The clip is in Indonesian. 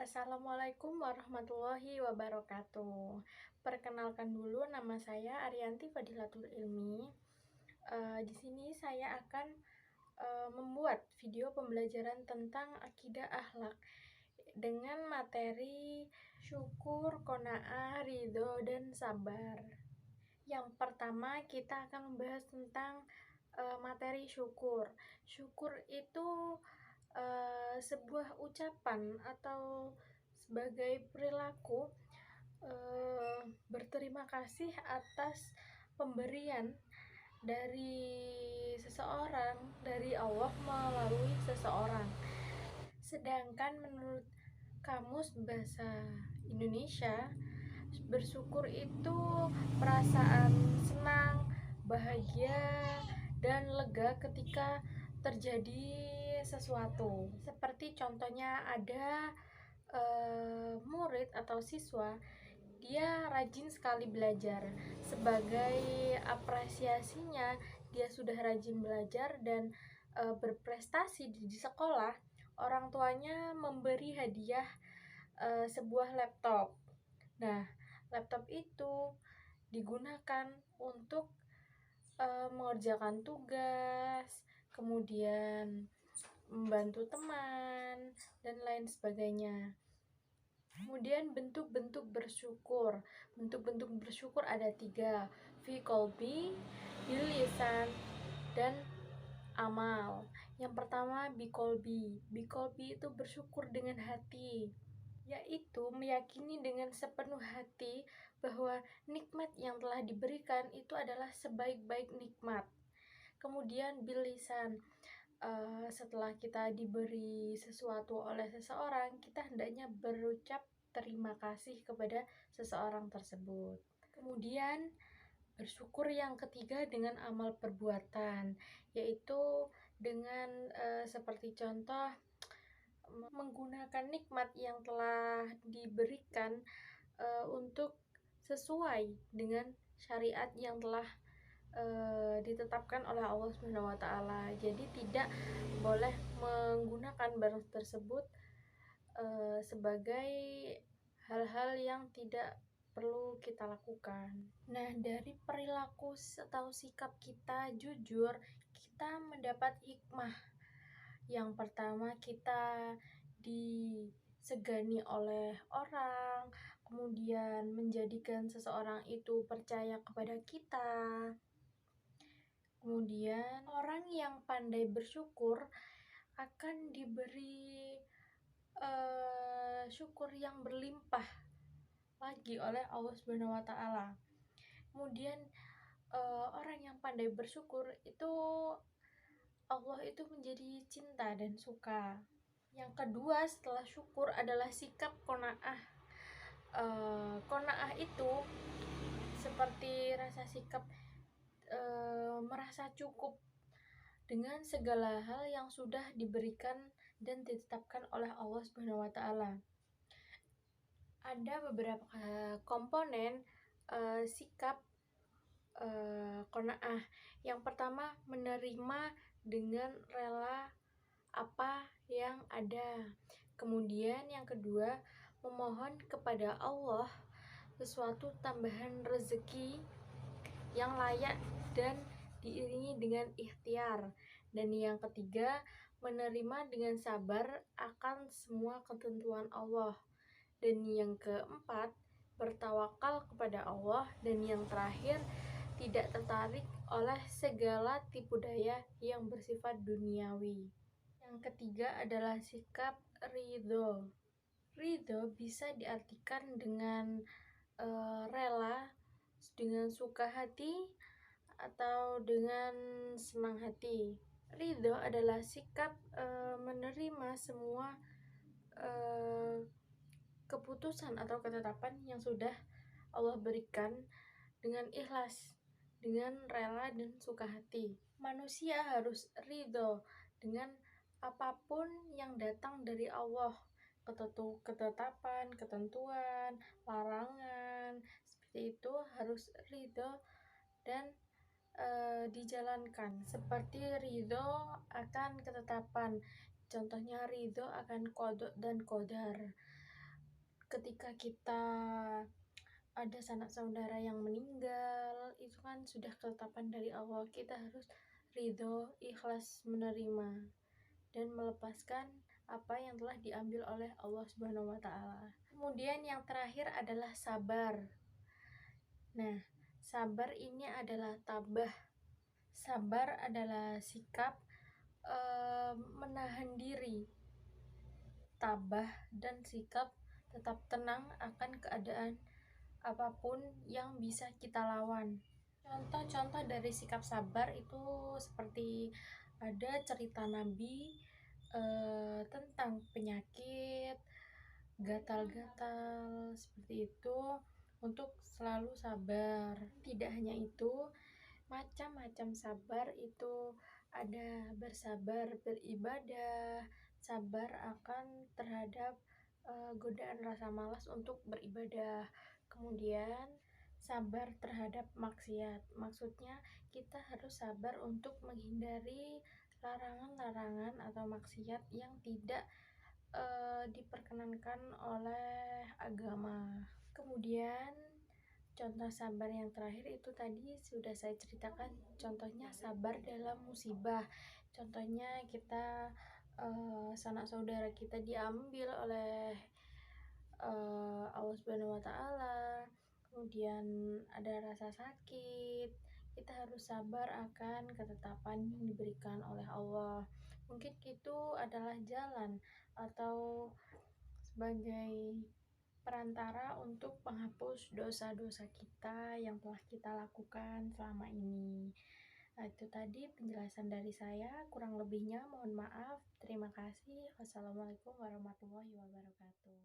Assalamualaikum warahmatullahi wabarakatuh. Perkenalkan dulu, nama saya Ariyanti Fadilatul Ilmi. Di sini saya akan membuat video pembelajaran tentang akidah akhlak dengan materi syukur, qanaah, ridho, dan sabar. Yang pertama kita akan membahas tentang materi syukur. Syukur itu sebuah ucapan atau sebagai perilaku berterima kasih atas pemberian dari seseorang, dari Allah melalui seseorang. Sedangkan menurut Kamus Bahasa Indonesia, bersyukur itu perasaan senang, bahagia, dan lega ketika terjadi sesuatu. Seperti contohnya ada murid atau siswa, dia rajin sekali belajar. Sebagai apresiasinya, dia sudah rajin belajar dan berprestasi di sekolah. Orang tuanya memberi hadiah sebuah laptop. Nah, laptop itu digunakan untuk mengerjakan tugas, kemudian membantu teman, dan lain sebagainya. Kemudian bentuk-bentuk bersyukur. Bentuk-bentuk bersyukur ada 3, fi qalbi, bil lisan, dan amal. Yang pertama bikolbi. Bikolbi itu bersyukur dengan hati, yaitu meyakini dengan sepenuh hati bahwa nikmat yang telah diberikan itu adalah sebaik-baik nikmat. Kemudian bil lisan, setelah kita diberi sesuatu oleh seseorang, kita hendaknya berucap terima kasih kepada seseorang tersebut. Kemudian bersyukur yang ketiga dengan amal perbuatan, yaitu dengan seperti contoh menggunakan nikmat yang telah diberikan untuk sesuai dengan syariat yang telah ditetapkan oleh Allah Subhanahu wa taala. Jadi tidak boleh menggunakan barang tersebut sebagai hal-hal yang tidak perlu kita lakukan. Nah, dari perilaku atau sikap kita jujur, kita mendapat hikmah. Yang pertama, kita disegani oleh orang, kemudian menjadikan seseorang itu percaya kepada kita. Kemudian orang yang pandai bersyukur akan diberi syukur yang berlimpah lagi oleh Allah Subhanahu wa taala. Kemudian orang yang pandai bersyukur itu Allah itu menjadi cinta dan suka. Yang kedua setelah syukur adalah sikap qanaah. Qanaah itu seperti rasa sikap merasa cukup dengan segala hal yang sudah diberikan dan ditetapkan oleh Allah Subhanahu wa taala. Ada beberapa komponen sikap qanaah. Yang pertama, menerima dengan rela apa yang ada. Kemudian yang kedua, memohon kepada Allah sesuatu tambahan rezeki yang layak dan diiringi dengan ikhtiar. Dan yang ketiga, menerima dengan sabar akan semua ketentuan Allah. Dan yang keempat, bertawakal kepada Allah. Dan yang terakhir, tidak tertarik oleh segala tipu daya yang bersifat duniawi. Yang ketiga adalah sikap ridho. Ridho bisa diartikan dengan rela, dengan suka hati, atau dengan senang hati. Ridho adalah sikap menerima semua keputusan atau ketetapan yang sudah Allah berikan dengan ikhlas, dengan rela dan suka hati. Manusia harus ridho dengan apapun yang datang dari Allah, ketetapan, ketentuan, larangan, seperti itu harus ridho dan dijalankan. Seperti ridho akan ketetapan, contohnya ridho akan qada dan qadar. ketika kita ada sanak saudara yang meninggal, itu kan sudah ketetapan dari Allah. Kita harus ridho, ikhlas menerima dan melepaskan apa yang telah diambil oleh Allah Subhanahu wa taala. Kemudian yang terakhir adalah sabar. Nah, sabar ini adalah tabah. Sabar adalah sikap menahan diri. Tabah dan sikap tetap tenang akan keadaan apapun yang bisa kita lawan. Contoh-contoh dari sikap sabar itu seperti ada cerita Nabi tentang penyakit, gatal-gatal seperti itu, untuk selalu sabar. Tidak hanya itu, macam-macam sabar itu ada bersabar beribadah, sabar akan terhadap godaan rasa malas untuk beribadah. Kemudian sabar terhadap maksiat, maksudnya kita harus sabar untuk menghindari larangan-larangan atau maksiat yang tidak diperkenankan oleh agama. Kemudian contoh sabar yang terakhir itu tadi sudah saya ceritakan, contohnya sabar dalam musibah. Contohnya kita sanak saudara kita diambil oleh Allah Subhanahu wa taala, kemudian ada rasa sakit, kita harus sabar akan ketetapan yang diberikan oleh Allah. Mungkin itu adalah jalan atau sebagai perantara untuk menghapus dosa-dosa kita yang telah kita lakukan selama ini. Nah, itu tadi penjelasan dari saya, kurang lebihnya mohon maaf. Terima kasih. Wassalamualaikum warahmatullahi wabarakatuh.